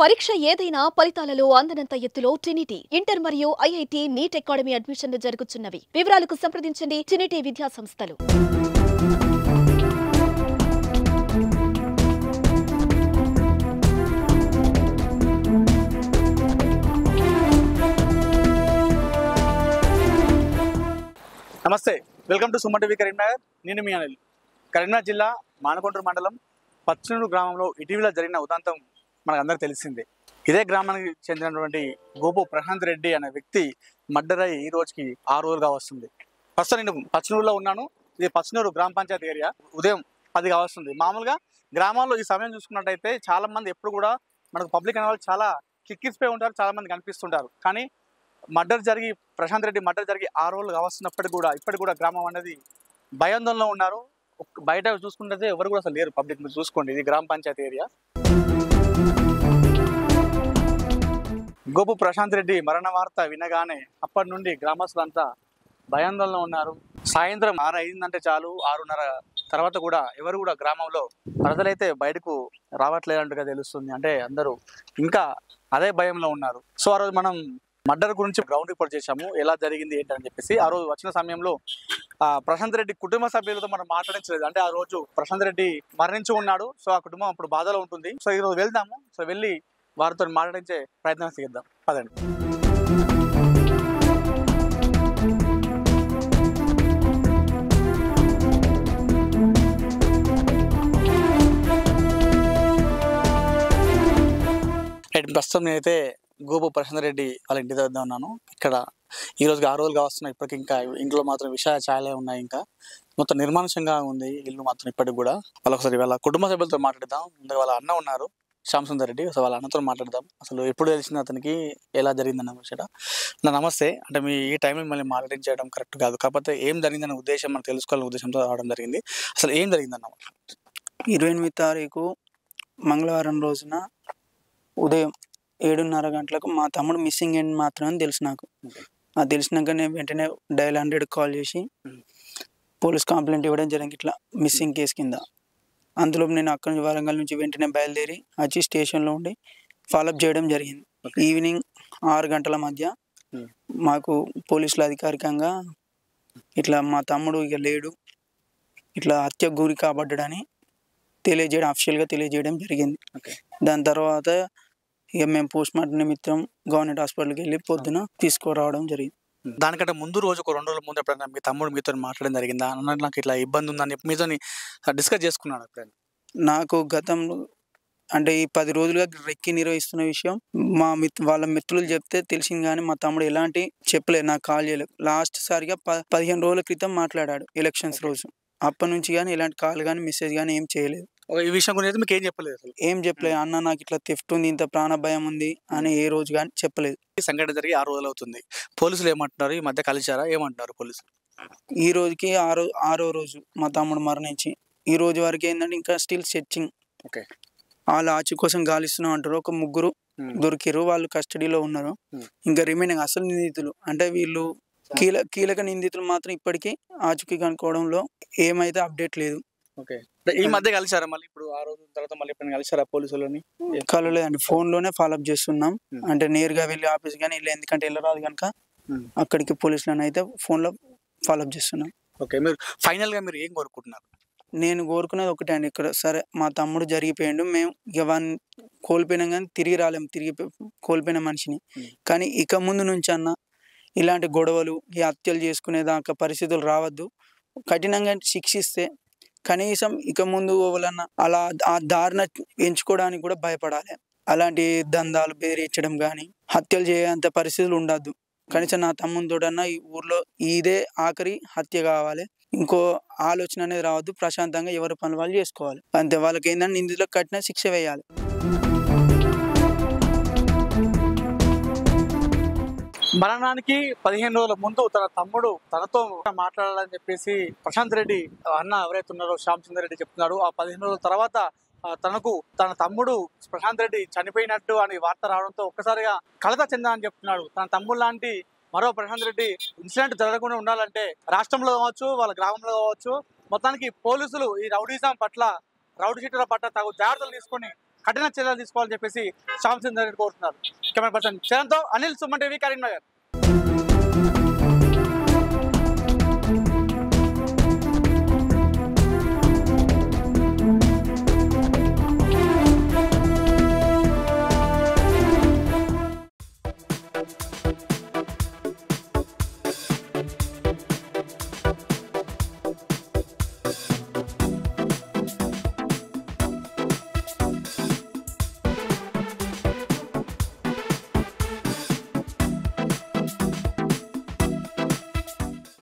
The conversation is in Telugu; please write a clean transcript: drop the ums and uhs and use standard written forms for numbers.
పరీక్ష ఏదైనా ఫలితాలలో అందనంత ఎత్తులో ట్రినిటీ ఇంటర్ మరియు ఐఐటి నీట్ అకాడమీ అడ్మిషన్లు జరుగుతున్నవి. వివరాలకు సంప్రదించండి ట్రినిటీ విద్యా సంస్థలు. నమస్తే, welcome to Suman TV Karimnagar. నేను మీ అనిల్. కరీంనగర్ జిల్లా మానకొండూరు మండలం పచ్చనూరు గ్రామంలో ఇటీవల జరిగిన ఉదంతం మనకందరికీ తెలిసిందే. ఇదే గ్రామానికి చెందినటువంటి గోపు ప్రశాంత్ రెడ్డి అనే వ్యక్తి మర్డర్ అయ్యి ఈ రోజుకి 6 రోజులుగా వస్తుంది. ప్రస్తుతం నేను పచ్చనూరులో ఉన్నాను. ఇది పచ్చనూరు గ్రామ పంచాయతీ ఏరియా. ఉదయం 10 కావస్తుంది. మామూలుగా గ్రామాల్లో ఈ సమయం చూసుకున్నట్టయితే చాలా మంది ఎప్పుడు కూడా మనకు పబ్లిక్ అనే వాళ్ళు చాలా కిక్కిసిపోయి ఉంటారు, చాలా మంది కనిపిస్తుంటారు. కానీ ప్రశాంత్ రెడ్డి మర్డర్ జరిగి 6 రోజులు కావస్తున్నప్పటికీ కూడా ఇప్పటికి కూడా గ్రామం అనేది భయాందోళనలో ఉన్నారు. బయట చూసుకుంటే ఎవరు కూడా అసలు లేరు పబ్లిక్. మీరు చూసుకోండి, ఇది గ్రామ పంచాయతీ ఏరియా. గోపు ప్రశాంత్ రెడ్డి మరణ వార్త వినగానే అప్పటి నుండి గ్రామస్తులంతా భయాందోళనలో ఉన్నారు. సాయంత్రం 6 అయిందంటే చాలు, 6:30 తర్వాత కూడా ఎవరు కూడా గ్రామంలో ప్రజలైతే బయటకు రావట్లేదంటగా తెలుస్తుంది. అంటే అందరూ ఇంకా అదే భయంలో ఉన్నారు. సో ఆ రోజు మనం మర్డర్ గురించి గ్రౌండ్ రిపోర్ట్ చేశాము, ఎలా జరిగింది ఏంటని చెప్పేసి. ఆ రోజు వచ్చిన సమయంలో ప్రశాంత్ రెడ్డి కుటుంబ సభ్యులతో మనం మాట్లాడించలేదు. అంటే ఆ రోజు ప్రశాంత్ రెడ్డి మరణించి ఉన్నాడు. సో ఆ కుటుంబం అప్పుడు బాధలో ఉంటుంది. సో ఈరోజు వెళ్దాము. సో వెళ్ళి వారితో మాట్లాడించే ప్రయత్నం చేద్దాం. పదండి. ప్రస్తుతం నేనైతే గోపు ప్రశాంత్ రెడ్డి వాళ్ళ ఇంటి దగ్గర ఉన్నాను. ఇక్కడ ఈ రోజుకి 6 రోజులుగా వస్తున్నాయి. ఇప్పటికి ఇంకా ఇంట్లో మాత్రం విషయ ఛాయలే ఉన్నాయి. ఇంకా మొత్తం నిర్మానుషంగా ఉంది ఇల్లు మాత్రం ఇప్పటికి కూడా. ఒకసారి వాళ్ళ కుటుంబ సభ్యులతో మాట్లాడదాం. ముందుగా వాళ్ళ అన్న ఉన్నారు, శ్యామ్ సుందర్ రెడ్డి. సో వాళ్ళ అన్నతో మాట్లాడదాం. అసలు ఎప్పుడు తెలిసింది అతనికి, ఎలా జరిగిందన్న విషయం. నమస్తే. అంటే మీ ఈ టైంలో మిమ్మల్ని మాట్లాడించడం కరెక్ట్ కాదు, కాకపోతే ఏం జరిగిందన్న ఉద్దేశం మనం తెలుసుకోవాలనే ఉద్దేశంతో రావడం జరిగింది. అసలు ఏం జరిగిందన్న? 28వ తారీఖు మంగళవారం రోజున ఉదయం 7:30 గంటలకు మా తమ్ముడు మిస్సింగ్ అని మాత్రమే తెలుసు నాకు. అది తెలిసినాక నేను వెంటనే డయల్ 100 కాల్ చేసి పోలీస్ కంప్లైంట్ ఇవ్వడం జరిగింది, ఇట్లా మిస్సింగ్ కేసు కింద. అందులో నేను అక్కడి నుంచి వరంగల్ నుంచి వెంటనే బయలుదేరి వచ్చి స్టేషన్లో ఉండి ఫాలోఅప్ చేయడం జరిగింది. ఈవినింగ్ 6 గంటల మధ్య మాకు పోలీసులు అధికారికంగా ఇట్లా మా తమ్ముడు ఇక లేడు, ఇట్లా హత్యకు గురి కాబడ్డాడని తెలియజేయడం, అఫీషియల్గా తెలియజేయడం జరిగింది. దాని తర్వాత ఇక మేము పోస్ట్ మార్టం నిమిత్తం గవర్నమెంట్ హాస్పిటల్కి వెళ్ళి పొద్దున తీసుకురావడం జరిగింది. దానికంటే ముందు రోజు ఒక 2 రోజుల ముందు ఎప్పుడైనా మీ తమ్ముడు మీతో మాట్లాడడం జరిగిందా? నాకు ఇట్లా ఇబ్బంది ఉందని మీతో డిస్కస్ చేసుకున్నాడు ఎప్పుడైనా? నాకు గతంలో అంటే ఈ 10 రోజులుగా రెక్కి నిర్వహిస్తున్న విషయం వాళ్ళ మిత్రులు చెప్తే తెలిసింది, కానీ మా తమ్ముడు ఎలాంటి చెప్పలేదు, నాకు కాల్ చేయలేదు. లాస్ట్ సారిగా 15 రోజుల క్రితం మాట్లాడాడు ఎలక్షన్స్ రోజు. అప్పటి నుంచి కానీ ఎలాంటి కాల్ కానీ మెసేజ్ కానీ ఏం చేయలేదు. ఈ విషయం గురించి మీకు ఏం చెప్పలేదు? అసలు ఏం చెప్పలేదు. అన్న నాకు ఇట్లా థెఫ్ట్ ఉంది, ఇంత ప్రాణ భయం ఉంది అని ఏ రోజు కానీ చెప్పలేదు. ఈ సంఘటన జరిగి 6 రోజులు అవుతుంది. పోలీసులు ఏమంటున్నారు? ఈ మధ్య కలిశారా? ఏమంటున్నారు పోలీసులు? ఈ రోజుకి 6వ రోజు మా తమ్ముడు మరణించి ఈ రోజు వరకు ఏంటంటే ఇంకా స్టిల్ సెర్చింగ్. ఓకే, వాళ్ళు ఆచి కోసం గాలిస్తున్నాం అంటారు. ఒక 3 దొరికిరు, వాళ్ళు కస్టడీలో ఉన్నారు. ఇంకా రిమైనింగ్ అసలు నిందితులు అంటే వీళ్ళు కీలక నిందితులు మాత్రం ఇప్పటికీ ఆచూకీ కనుక్కోవడంలో ఏమైతే అప్డేట్ లేదు. ఓకే, ఈ మధ్య కలిసారా? మళ్ళీ ఇప్పుడు 6 రోజుల తర్వాత మళ్ళీ ఎప్పుడైనా కలిసారా పోలీసులని? కలలేదండి, ఫోన్లోనే ఫాలోఅప్ చేస్తున్నాం. అంటే నేరుగా వెళ్ళి ఆఫీస్ కానీ వెళ్ళి, ఎందుకంటే వెళ్ళరాదు కనుక అక్కడికి పోలీసులను అయితే ఫోన్లో ఫాలోఅప్ చేస్తున్నాం. ఓకే, మీరు ఫైనల్గా మీరు ఏం కోరుకుంటున్నారు? నేను కోరుకునేది ఒకటే అండి, ఇక్కడ సరే మా తమ్ముడు జరిగిపోయాడు, మేము ఇక వాడిని కోల్పోయినాం కానీ తిరిగి రాలేము, కోల్పోయిన మనిషిని. కానీ ఇక ముందు నుంచి అన్న ఇలాంటి గొడవలు, ఈ హత్యలు చేసుకునేదాకా పరిస్థితులు రావద్దు. కఠినంగా శిక్షిస్తే కనీసం ఇక ముందు వలన అలా ఆ దారిన ఎంచుకోవడానికి కూడా భయపడాలి. అలాంటి దందాలు బెదిరించడం కానీ హత్యలు చేయేంత పరిస్థితులు ఉండద్దు. కనీసం నా తమ్మునితోటన్నా ఈ ఊర్లో ఇదే ఆఖరి హత్య కావాలి, ఇంకో ఆలోచన అనేది రావద్దు. ప్రశాంతంగా ఎవరి పనులు వాళ్ళు చేసుకోవాలి అంతే. వాళ్ళకి ఏంటంటే నిందితులకు కఠిన శిక్ష వేయాలి. మరణానికి 15 రోజుల ముందు తన తమ్ముడు తనతో మాట్లాడాలని చెప్పేసి ప్రశాంత్ రెడ్డి అన్న ఎవరైతే ఉన్నారో శ్యామ్ సుందర్ రెడ్డి చెప్తున్నాడు. ఆ 15 రోజుల తర్వాత తన తమ్ముడు ప్రశాంత్ రెడ్డి చనిపోయినట్టు అని వార్త రావడంతో ఒక్కసారిగా కలత చెందాలని చెప్తున్నాడు. తన తమ్ముడు లాంటి మరో ప్రశాంత్ రెడ్డి ఇన్సిడెంట్ జరగకుండా ఉండాలంటే రాష్ట్రంలో కావచ్చు, వాళ్ళ గ్రామంలో కావచ్చు, మొత్తానికి పోలీసులు ఈ రౌడీ షీటర్ల పట్ల తగు జాగ్రత్తలు తీసుకొని కఠిన చర్యలు తీసుకోవాలని చెప్పేసి శ్యామ్ సింగ్ కోరుతున్నారు. కెమెరా పర్సన్ చరణ్తో అనిల్, సుమన్ టీవీ, కరీంనగర్.